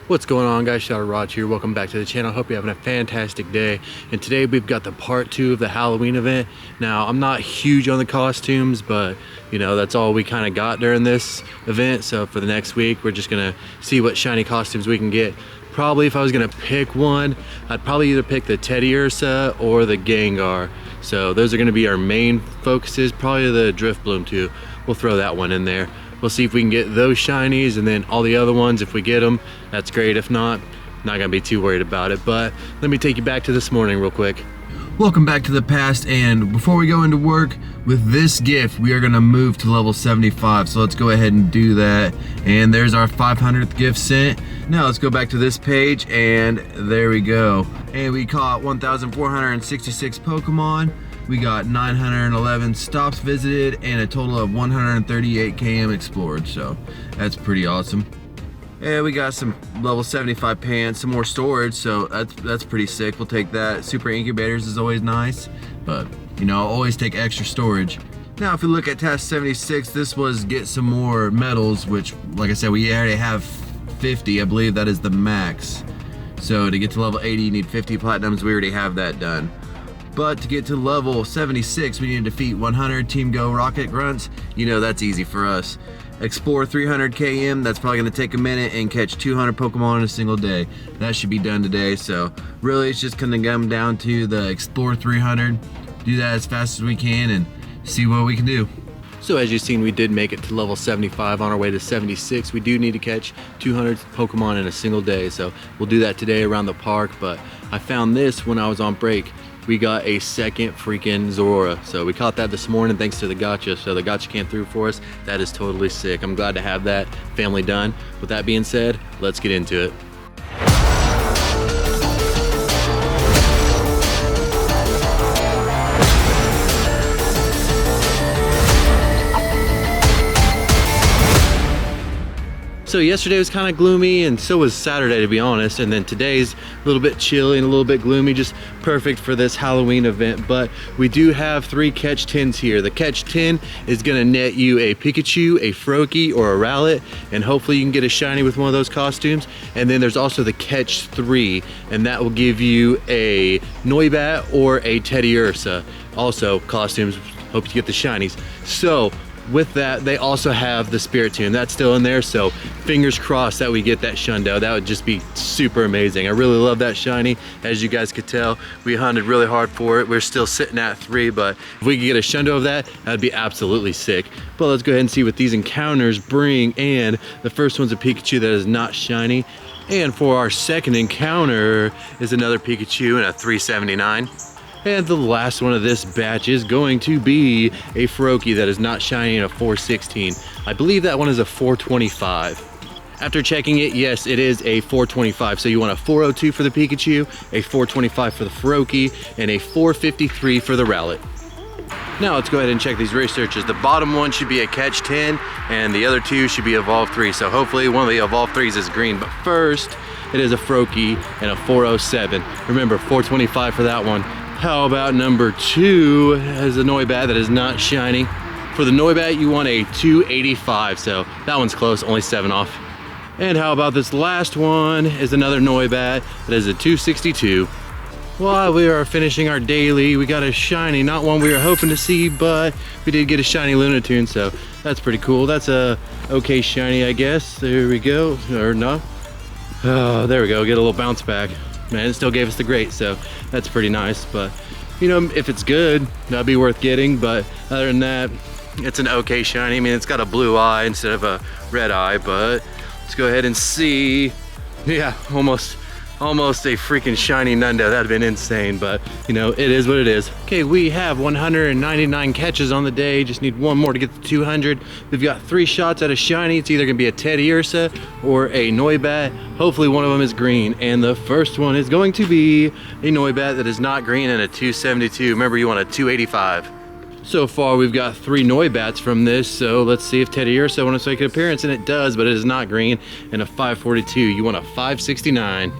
What's going on, guys? Shadow Rod here. Welcome back to the channel. Hope you're having a fantastic day. And today we've got the part 2 of the Halloween event. Now, I'm not huge on the costumes, but you know, that's all we kind of got during this event. So for the next week, we're just gonna see what shiny costumes we can get. Probably if I was gonna pick one, I'd probably either pick the teddiursa or the gengar. So those are gonna be our main focuses. Probably the drifblim too. We'll throw that one in there. We'll see if we can get those shinies, and then all the other ones, if we get them, that's great. If not, not gonna be too worried about it. But let me take you back to this morning real quick. Welcome back to the past, and before we go into work, with this gift, we are gonna move to level 75. So let's go ahead and do that. And there's our 500th gift sent. Now let's go back to this page, and there we go. And we caught 1,466 Pokemon. We got 911 stops visited and a total of 138 km explored, so that's pretty awesome. And we got some level 75 pants, some more storage, so that's pretty sick. We'll take that. Super incubators is always nice, but you know, always take extra storage. Now if we look at task 76, this was get some more medals, which like I said, we already have 50. I believe that is the max. So to get to level 80, you need 50 platinums. We already have that done. But to get to level 76, we need to defeat 100 Team Go Rocket Grunts. You know, that's easy for us. Explore 300 km, that's probably gonna take a minute, and catch 200 Pokemon in a single day. That should be done today, so really it's just gonna come down to the Explore 300, do that as fast as we can, and see what we can do. So as you've seen, we did make it to level 75 on our way to 76. We do need to catch 200 Pokemon in a single day, so we'll do that today around the park. But I found this when I was on break. We got a second freaking Zorora. So we caught that this morning thanks to the gotcha. So the gotcha came through for us. That is totally sick. I'm glad to have that family done. With that being said, let's get into it. So yesterday was kind of gloomy, and so was Saturday, to be honest, and then today's a little bit chilly and a little bit gloomy, just perfect for this Halloween event. But we do have 3 catch 10s here. The catch 10 is gonna net you a Pikachu, a Froakie, or a Rowlet, and hopefully you can get a shiny with one of those costumes. And then there's also the catch 3, and that will give you a Noibat or a teddiursa. Also costumes, hope you get the shinies. So with that, they also have the Spiritomb. That's still in there, so fingers crossed that we get that Shundo. That would just be super amazing. I really love that shiny. As you guys could tell, we hunted really hard for it. We're still sitting at 3, but if we could get a Shundo of that, that'd be absolutely sick. But let's go ahead and see what these encounters bring. And the first one's a Pikachu that is not shiny. And for our second encounter is another Pikachu and a 379. And the last one of this batch is going to be a Froakie that is not shiny in a 416. I believe that one is a 425. After checking it, yes, it is a 425. So you want a 402 for the Pikachu, a 425 for the Froakie, and a 453 for the Rowlet. Now let's go ahead and check these researches. The bottom one should be a catch 10, and the other 2 should be evolve 3. So hopefully one of the evolve 3s is green. But first, it is a Froakie and a 407. Remember, 425 for that one. How about number 2 is a Noibat that is not shiny. For the Noibat, you want a 285, so that one's close, only 7 off. And how about this last one is another Noibat that is a 262. While we are finishing our daily, we got a shiny, not one we were hoping to see, but we did get a shiny Lunatone, so that's pretty cool. That's a okay shiny, I guess. There we go, or no. Oh, there we go, get a little bounce back. Man, it still gave us the great, so that's pretty nice. But you know, if it's good, that'd be worth getting. But other than that, it's an okay shiny. I mean, it's got a blue eye instead of a red eye. But let's go ahead and see. Yeah, almost a freaking shiny Nundo. That'd have been insane, but you know, it is what it is. Okay, we have 199 catches on the day. Just need one more to get to 200. We've got 3 shots at a shiny. It's either gonna be a teddiursa or a Noibat. Hopefully one of them is green. And the first one is going to be a Noibat that is not green and a 272. Remember, you want a 285. So far, we've got 3 Noibats from this, so let's see if teddiursa wants to make an appearance, and it does, but it is not green, and a 542. You want a 569.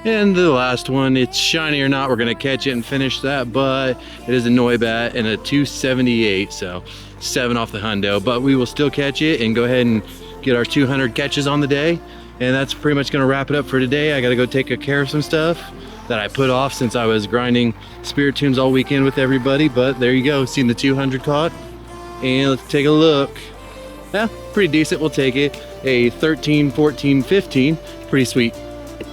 And the last one, it's shiny or not, we're gonna catch it and finish that, but it is a Noibat and a 278, so 7 off the hundo. But we will still catch it and go ahead and get our 200 catches on the day. And that's pretty much gonna wrap it up for today. I gotta go take care of some stuff that I put off since I was grinding Spiritombs all weekend with everybody. But there you go, seen the 200 caught. And let's take a look. Yeah, pretty decent, we'll take it. A 13, 14, 15, pretty sweet.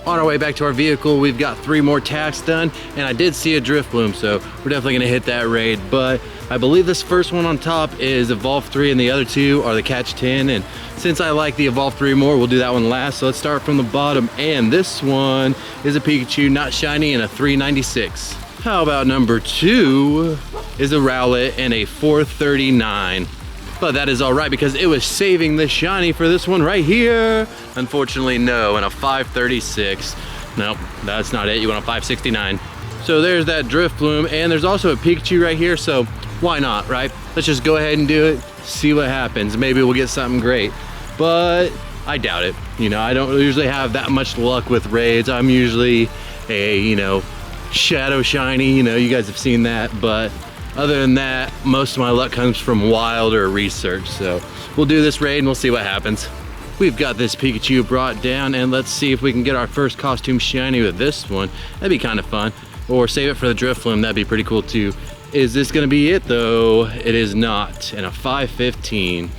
On our way back to our vehicle, we've got 3 more tasks done, and I did see a drifblim, so we're definitely gonna hit that raid. But I believe this first one on top is Evolve 3 and the other 2 are the Catch 10, and since I like the Evolve 3 more, we'll do that one last. So let's start from the bottom, and this one is a Pikachu, not shiny, and a 396. How about number 2 is a Rowlet and a 439. But that is all right because it was saving the shiny for this one right here. Unfortunately, no, and a 536. Nope, that's not it. You want a 569. So there's that Drifblim, and there's also a Pikachu right here, so why not, right? Let's just go ahead and do it, see what happens. Maybe we'll get something great, but I doubt it. You know, I don't usually have that much luck with raids. I'm usually a, you know, shadow shiny, you know, you guys have seen that, but other than that, most of my luck comes from wild or research. So we'll do this raid and we'll see what happens. We've got this Pikachu brought down, and let's see if we can get our first costume shiny with this one. That'd be kind of fun. Or save it for the Drifblim, that'd be pretty cool too. Is this gonna be it though? It is not, and a 515.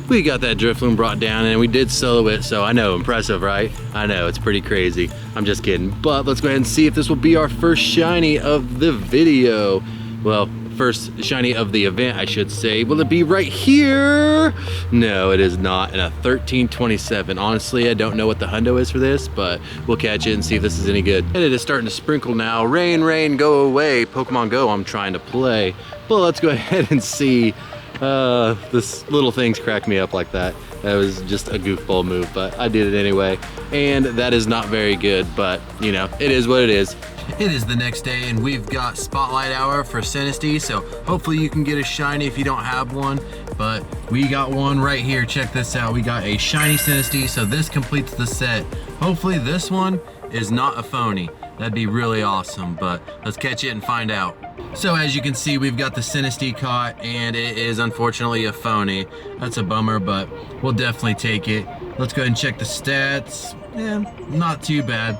We got that Drifblim brought down, and we did solo it, so I know, impressive, right? I know, it's pretty crazy. I'm just kidding. But let's go ahead and see if this will be our first shiny of the video. Well, first shiny of the event, I should say. Will it be right here? No, it is not, and a 1327. Honestly, I don't know what the hundo is for this, but we'll catch it and see if this is any good. And it is starting to sprinkle now. Rain, rain, go away. Pokemon Go, I'm trying to play. But let's go ahead and see. This little things crack me up like that. That was just a goofball move, but I did it anyway. And that is not very good, but you know, it is what it is. It is the next day, and we've got Spotlight Hour for Sinistea, so hopefully you can get a shiny if you don't have one, but we got one right here. Check this out. We got a shiny Sinistea, so this completes the set. Hopefully this one is not a phony. That'd be really awesome, but let's catch it and find out. So as you can see, we've got the Sinistea caught, and it is unfortunately a phony. That's a bummer, but we'll definitely take it. Let's go ahead and check the stats. Yeah, not too bad.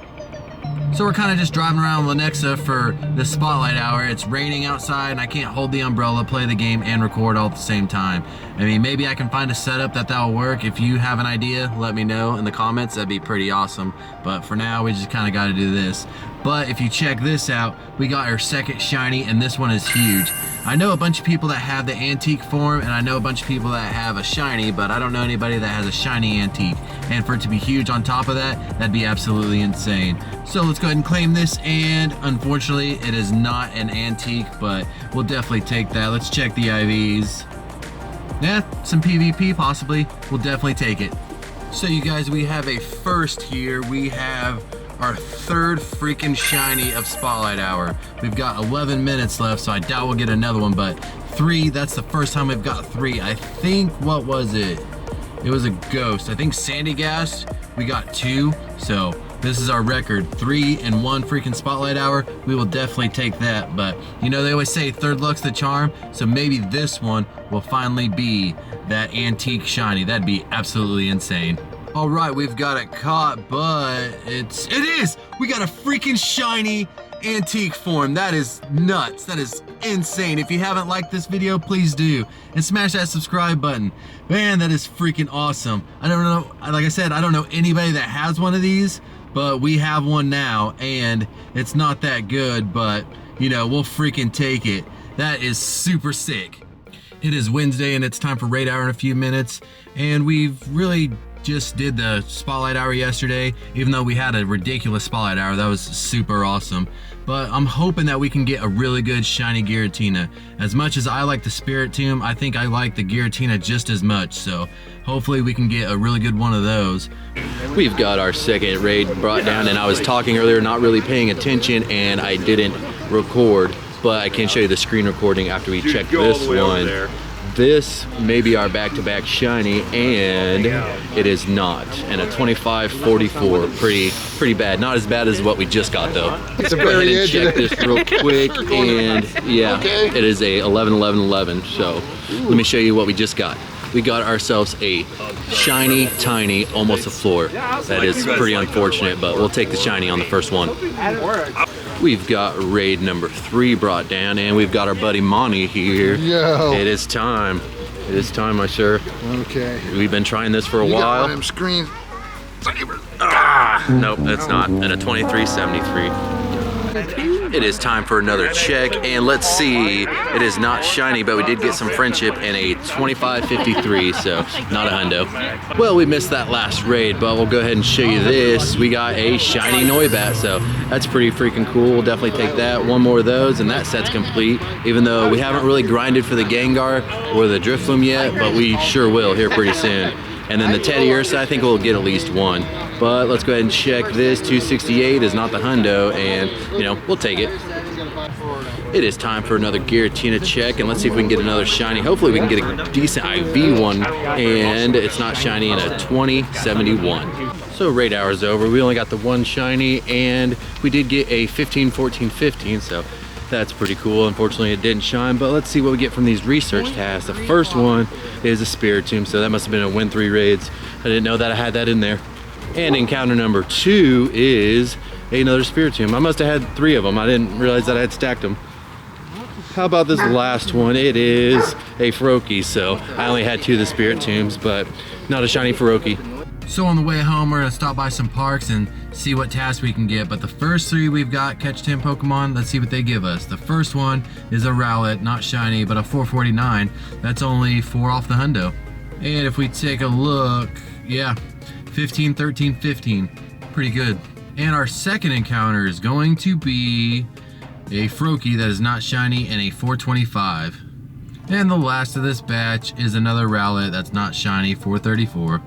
So we're kind of just driving around Lenexa for the Spotlight Hour. It's raining outside and I can't hold the umbrella, play the game, and record all at the same time. I mean, maybe I can find a setup that'll work. If you have an idea, let me know in the comments. That'd be pretty awesome. But for now, we just kind of got to do this. But if you check this out, we got our second shiny, and this one is huge. I know a bunch of people that have the antique form, and I know a bunch of people that have a shiny, but I don't know anybody that has a shiny antique. And for it to be huge on top of that, that'd be absolutely insane. So let's go ahead and claim this, and unfortunately, it is not an antique, but we'll definitely take that. Let's check the IVs. Yeah, some PvP possibly. We'll definitely take it. So you guys, we have a first here. We have our third freaking shiny of Spotlight Hour. We've got 11 minutes left, so I doubt we'll get another one, but 3, that's the first time we've got 3. I think, what was it? It was a ghost. I think Sandygast, we got 2, so this is our record, 3 and 1 freaking Spotlight Hour. We will definitely take that, but you know, they always say third luck's the charm, so maybe this one will finally be that antique shiny. That'd be absolutely insane. All right, we've got it caught, but it is! We got a freaking shiny antique form. That is nuts. That is insane. If you haven't liked this video, please do. And smash that subscribe button. Man, that is freaking awesome. I don't know, like I said, I don't know anybody that has one of these, but we have one now, and it's not that good, but you know, we'll freaking take it. That is super sick. It is Wednesday, and it's time for raid hour in a few minutes, and we've really just did the Spotlight Hour yesterday, even though we had a ridiculous Spotlight Hour. That was super awesome. But I'm hoping that we can get a really good shiny Giratina. As much as I like the Spiritomb, I think I like the Giratina just as much, so hopefully we can get a really good one of those. We've got our second raid brought down, and I was talking earlier, not really paying attention, and I didn't record, but I can show you the screen recording after we check this one. This may be our back-to-back shiny, and it is not. And a 2544, pretty bad. Not as bad as what we just got though. Let's go ahead and check this real quick, and yeah, it is a 111111. So let me show you what we just got. we got ourselves a shiny, tiny, almost a floor. That is pretty unfortunate, but we'll take the shiny on the first one. We've got raid number 3 brought down, and we've got our buddy Monty here. Yo. It is time. It is time, my sir. Okay. We've been trying this for a while. Got on screen. Nope, that's not. And a 2373. It is time for another check, and let's see. It is not shiny, but we did get some friendship and a 2553, so not a hundo. Well, we missed that last raid, but we'll go ahead and show you this. We got a shiny Noibat, so that's pretty freaking cool. We'll definitely take that. One more of those, and that set's complete, even though we haven't really grinded for the Gengar or the drifblim yet, but we sure will here pretty soon. And then the teddiursa, I think we'll get at least one. But let's go ahead and check this. 268 is not the hundo, and you know, we'll take it. It is time for another Giratina check, and let's see if we can get another shiny. Hopefully we can get a decent IV one, and it's not shiny in a 2071. So raid hour's over. We only got the one shiny, and we did get a 15, 14, 15, so that's pretty cool. Unfortunately it didn't shine, but let's see what we get from these research tasks. The first one is a Spiritomb, so that must have been a win 3 raids. I didn't know that I had that in there. And encounter number 2 is another Spiritomb. I must have had 3 of them. I didn't realize that I had stacked them. How about this last one? It is a Faroki, so I only had 2 of the Spiritombs, but not a shiny Faroki. So on the way home, we're gonna stop by some parks and see what tasks we can get. But the first 3 we've got catch 10 Pokemon. Let's see what they give us. The first one is a Rowlet, not shiny, but a 449. That's only 4 off the hundo. And if we take a look, yeah, 15, 13, 15, pretty good. And our second encounter is going to be a Faroki that is not shiny and a 425. And the last of this batch is another Rowlet that's not shiny, 434.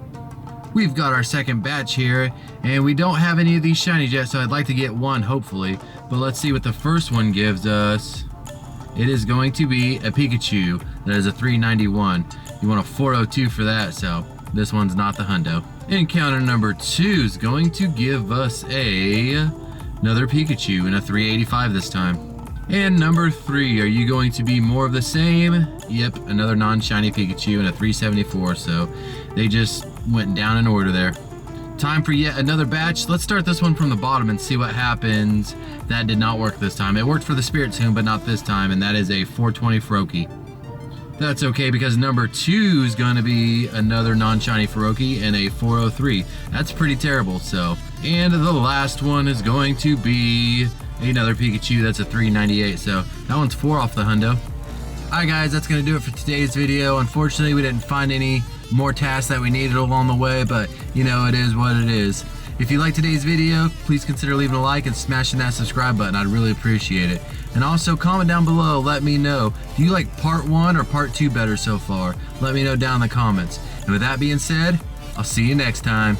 We've got our second batch here, and we don't have any of these shinies yet, so I'd like to get one, hopefully. But let's see what the first one gives us. It is going to be a Pikachu. That is a 391. You want a 402 for that, so this one's not the hundo. Encounter number 2 is going to give us another Pikachu and a 385 this time. And number 3, are you going to be more of the same? Yep, another non-shiny Pikachu and a 374, so they just went down in order there. Time for yet another batch. Let's start this one from the bottom and see what happens. That did not work this time. It worked for the Spiritomb, but not this time, and that is a 420 Faroki. That's okay, because number 2 is going to be another non-shiny Faroki and a 403. That's pretty terrible, so. And the last one is going to be another Pikachu. That's a 398, so that one's 4 off the hundo. Alright guys, that's going to do it for today's video. Unfortunately, we didn't find any more tasks that we needed along the way, but you know, it is what it is. If you liked today's video, please consider leaving a like and smashing that subscribe button. I'd really appreciate it. And also comment down below, let me know, do you like part 1 or part 2 better so far? Let me know down in the comments. And with that being said, I'll see you next time.